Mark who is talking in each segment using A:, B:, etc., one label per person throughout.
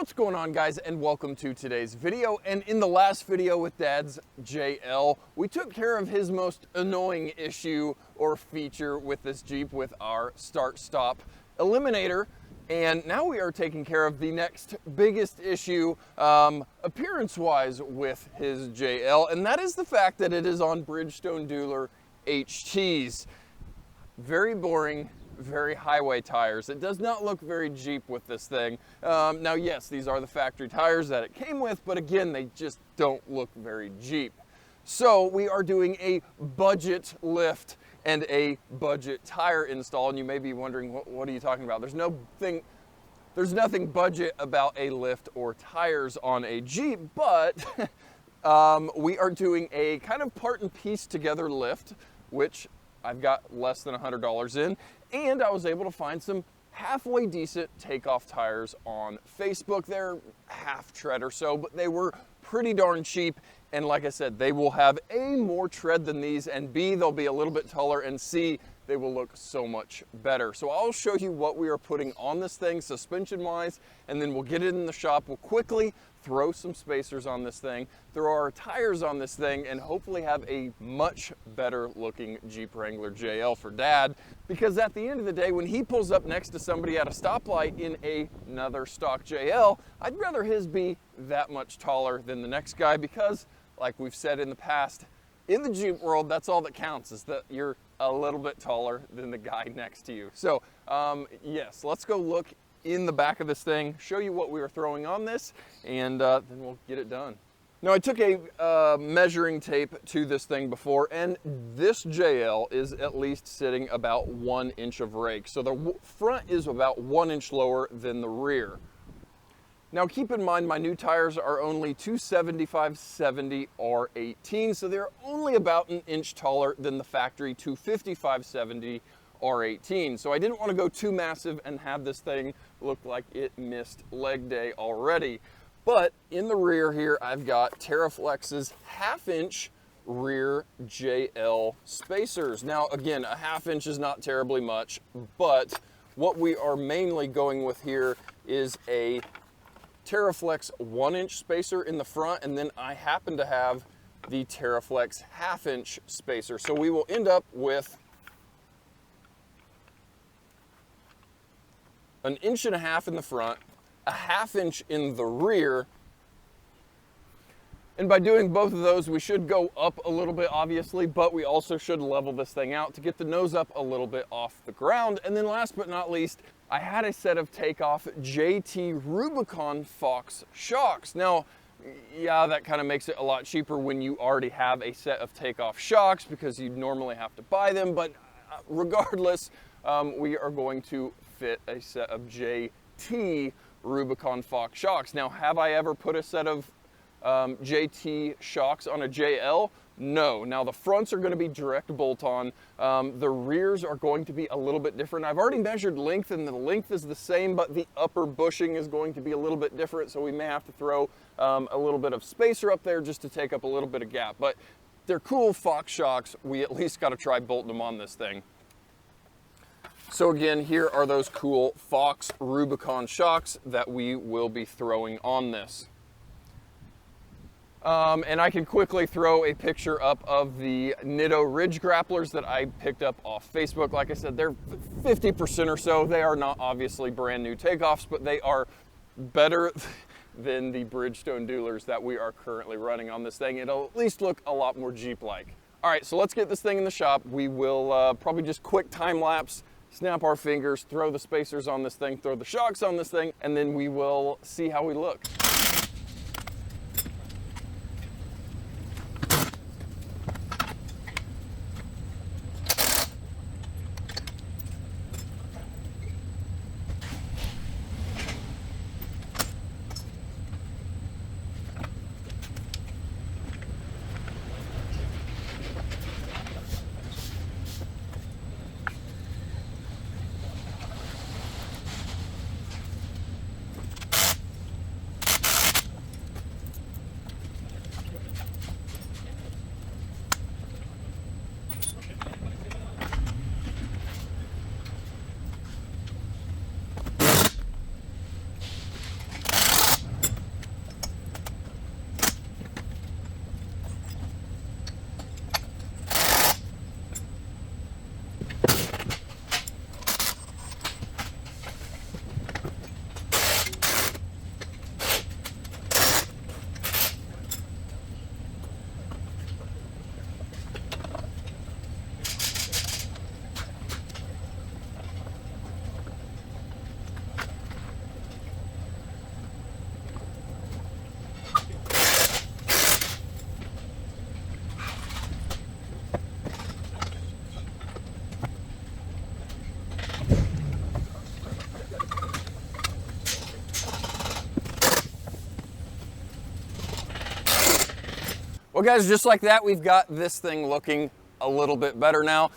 A: What's going on, guys, and welcome to today's video. And in the last video with Dad's JL, we took care of his most annoying issue or feature with this Jeep with our start-stop eliminator. And now we are taking care of the next biggest issue appearance-wise with his JL, and that is the fact that it is on Bridgestone JlUR HTs. Very boring, very highway tires. It does not look very Jeep with this thing. Now, yes, these are the factory tires that it came with, but again, they just don't look very Jeep. So we are doing a budget lift and a budget tire install, and you may be wondering, what are you talking about? There's nothing budget about a lift or tires on a Jeep, but we are doing a kind of part and piece together lift, which I've got less than $100 in, and I was able to find some halfway decent takeoff tires on Facebook. They're half tread or so, but they were pretty darn cheap. And like I said, they will have A, more tread than these, and B, they'll be a little bit taller, and C, they will look so much better. So I'll show you what we are putting on this thing suspension-wise, and then we'll get it in the shop. We'll quickly throw some spacers on this thing, throw our tires on this thing, and hopefully have a much better looking Jeep Wrangler JL for Dad. Because at the end of the day, when he pulls up next to somebody at a stoplight in another stock JL, I'd rather his be that much taller than the next guy, because like we've said in the past, in the Jeep world, that's all that counts, is that you're a little bit taller than the guy next to you. So yes, let's go look in the back of this thing, show you what we were throwing on this, and then we'll get it done. Now, I took a measuring tape to this thing before, and this JL is at least sitting about 1 inch of rake. So the front is about 1 inch lower than the rear. Now, keep in mind, my new tires are only 275/70 R18, so they're only about an inch taller than the factory 255/70 R18. So I didn't want to go too massive and have this thing look like it missed leg day already. But in the rear here, I've got TerraFlex's 1/2 inch rear JL spacers. Now, again, a 1/2 inch is not terribly much, but what we are mainly going with here is a TerraFlex 1 inch spacer in the front, and then I happen to have the TerraFlex 1/2 inch spacer. So we will end up with 1.5 inches in the front, a 1/2 inch in the rear. And by doing both of those, we should go up a little bit, obviously, but we also should level this thing out to get the nose up a little bit off the ground. And then last but not least, I had a set of takeoff JT Rubicon Fox shocks. Now, yeah, that kind of makes it a lot cheaper when you already have a set of takeoff shocks, because you'd normally have to buy them, but regardless, we are going to fit a set of JT Rubicon Fox shocks. Now, have I ever put a set of JT shocks on a JL? No. Now, the fronts are going to be direct bolt-on. The rears are going to be a little bit different. I've already measured length, and the length is the same, but the upper bushing is going to be a little bit different, so we may have to throw a little bit of spacer up there just to take up a little bit of gap. But they're cool Fox shocks. We at least got to try bolting them on this thing. So again, here are those cool Fox Rubicon shocks that we will be throwing on this. And I can quickly throw a picture up of the Nitto Ridge grapplers that I picked up off Facebook. Like I said, they're 50% or so. They are not obviously brand new takeoffs, but they are better than the Bridgestone JlURs that we are currently running on this thing. It'll at least look a lot more Jeep-like. All right, so let's get this thing in the shop. We will probably just quick time lapse, snap our fingers, throw the spacers on this thing, throw the shocks on this thing, and then we will see how we look. Well guys, just like that, we've got this thing looking a little bit better now.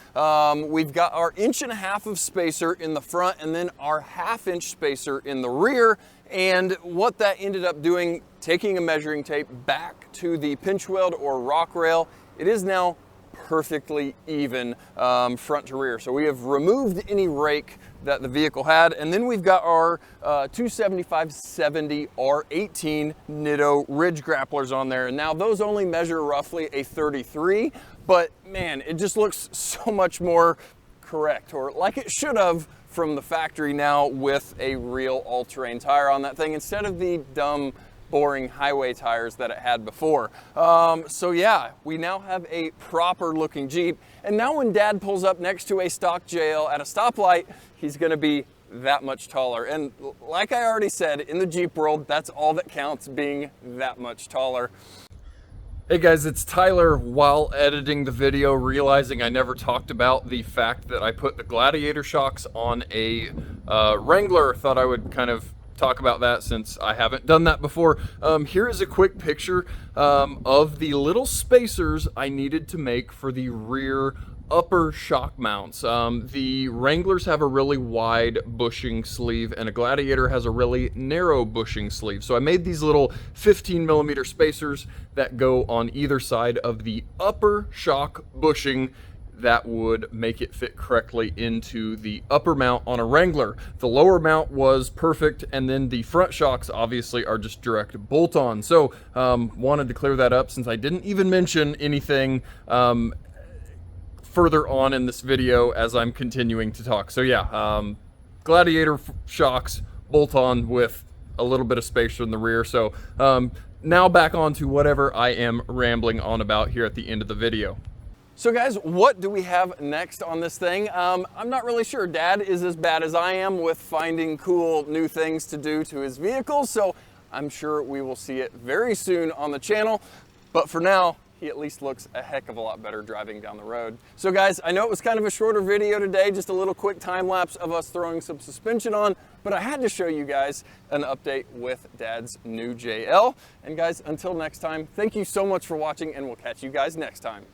A: We've got our 1.5 inch of spacer in the front and then our 1/2 inch spacer in the rear. And what that ended up doing, taking a measuring tape back to the pinch weld or rock rail, it is now perfectly even front to rear. So we have removed any rake that the vehicle had, and then we've got our 275/70 R18 Nitto ridge grapplers on there. And now those only measure roughly a 33, but man, it just looks so much more correct, or like it should have from the factory now, with a real all-terrain tire on that thing instead of the dumb boring highway tires that it had before. So yeah, we now have a proper looking Jeep. And now when Dad pulls up next to a stock JL at a stoplight, he's gonna be that much taller. And like I already said, in the Jeep world, that's all that counts, being that much taller. Hey guys, it's Tyler. While editing the video, realizing I never talked about the fact that I put the Gladiator shocks on a Wrangler. Thought I would kind of talk about that since I haven't done that before. Here is a quick picture of the little spacers I needed to make for the rear upper shock mounts. The Wranglers have a really wide bushing sleeve and a Gladiator has a really narrow bushing sleeve. So I made these little 15mm spacers that go on either side of the upper shock bushing that would make it fit correctly into the upper mount on a Wrangler. The lower mount was perfect, and then the front shocks obviously are just direct bolt-on. So wanted to clear that up since I didn't even mention anything further on in this video as I'm continuing to talk. So yeah, Gladiator shocks, bolt-on with a little bit of spacer in the rear. So now back on to whatever I am rambling on about here at the end of the video. So guys, what do we have next on this thing? I'm not really sure. Dad is as bad as I am with finding cool new things to do to his vehicles, so I'm sure we will see it very soon on the channel. But for now, he at least looks a heck of a lot better driving down the road. So guys, I know it was kind of a shorter video today, just a little quick time lapse of us throwing some suspension on, but I had to show you guys an update with Dad's new JL. And guys, until next time, thank you so much for watching, and we'll catch you guys next time.